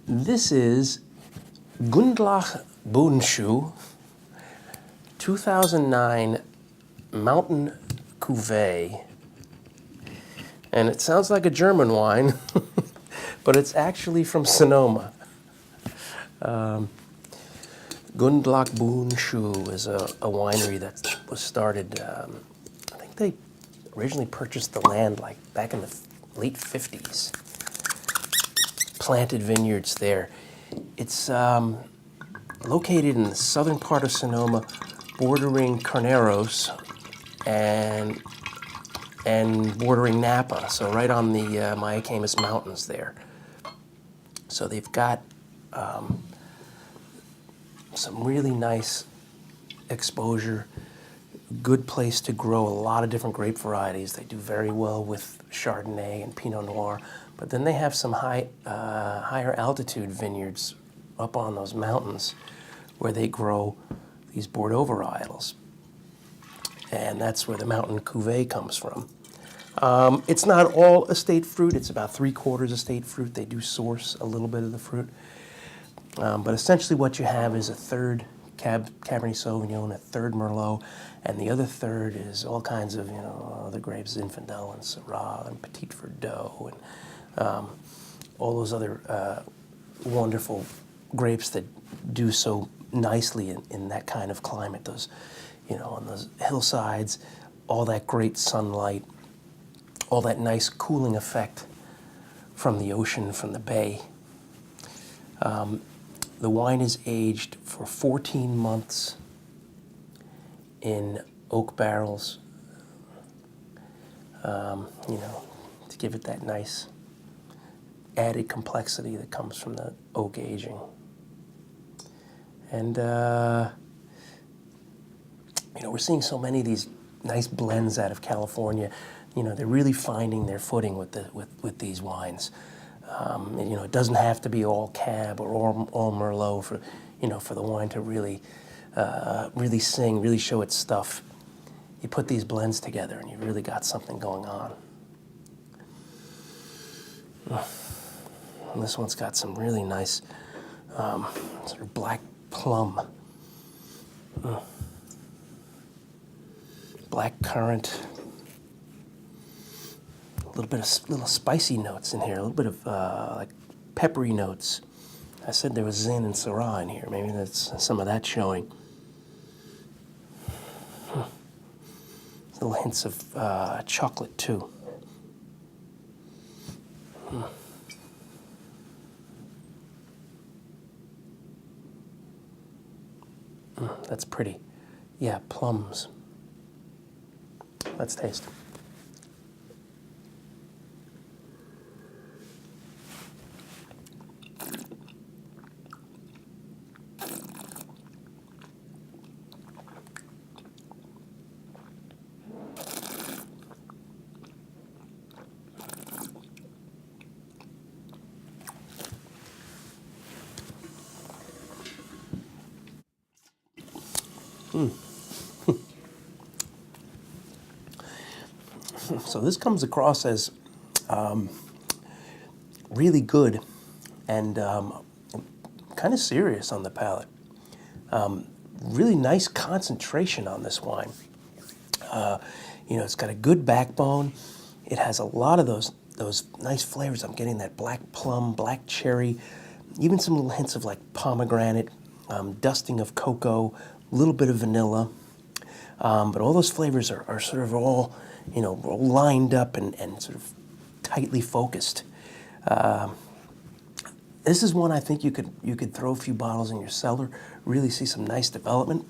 This is Gundlach Bundschu 2009 Mountain Cuvée. And it sounds like a German wine, but it's actually from Sonoma. Gundlach Bundschu is a winery that was started, I think they originally purchased the land like back in the late 50s. Planted vineyards there. It's located in the southern part of Sonoma, bordering Carneros and bordering Napa, so right on the Mayacamas Mountains there. So they've got some really nice exposure, good place to grow a lot of different grape varieties. They do very well with Chardonnay and Pinot Noir, but then they have some higher altitude vineyards up on those mountains where they grow these Bordeaux varietals. And that's where the Mountain Cuvée comes from. It's not all estate fruit. It's about 3/4 estate fruit. They do source a little bit of the fruit. But essentially what you have is a third Cabernet Sauvignon, a third Merlot, and the other third is all kinds of, other grapes, Zinfandel and Syrah and Petit Verdot and all those other wonderful grapes that do so nicely in that kind of climate. Those, on those hillsides, all that great sunlight, all that nice cooling effect from the ocean, from the bay. The wine is aged for 14 months in oak barrels, to give it that nice added complexity that comes from the oak aging. And, we're seeing so many of these nice blends out of California. They're really finding their footing with these wines. It doesn't have to be all Cab or all Merlot for the wine to really sing, really show its stuff. You put these blends together and you really got something going on. And this one's got some really nice sort of black plum, black currant. A little bit of little spicy notes in here, a little bit of like peppery notes. I said there was Zin and Syrah in here. Maybe that's some of that showing. Little hints of chocolate too. That's pretty. Yeah, plums. Let's taste. So this comes across as really good and kind of serious on the palate. Really nice concentration on this wine. It's got a good backbone. It has a lot of those nice flavors. I'm getting that black plum, black cherry, even some little hints of like pomegranate, dusting of cocoa, a little bit of vanilla. But all those flavors are sort of all lined up and sort of tightly focused. This is one I think you could throw a few bottles in your cellar, really see some nice development.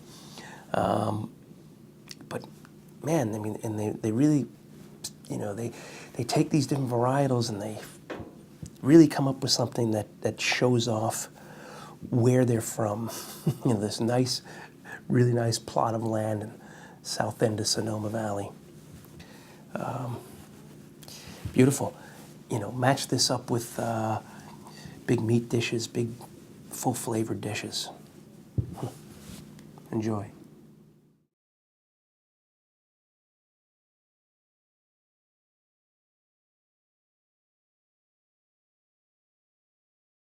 But man, I mean, and they really, they take these different varietals and they really come up with something that shows off where they're from. This nice, really nice plot of land in south end of Sonoma Valley. Beautiful. Match this up with big meat dishes, big full flavored dishes. Enjoy.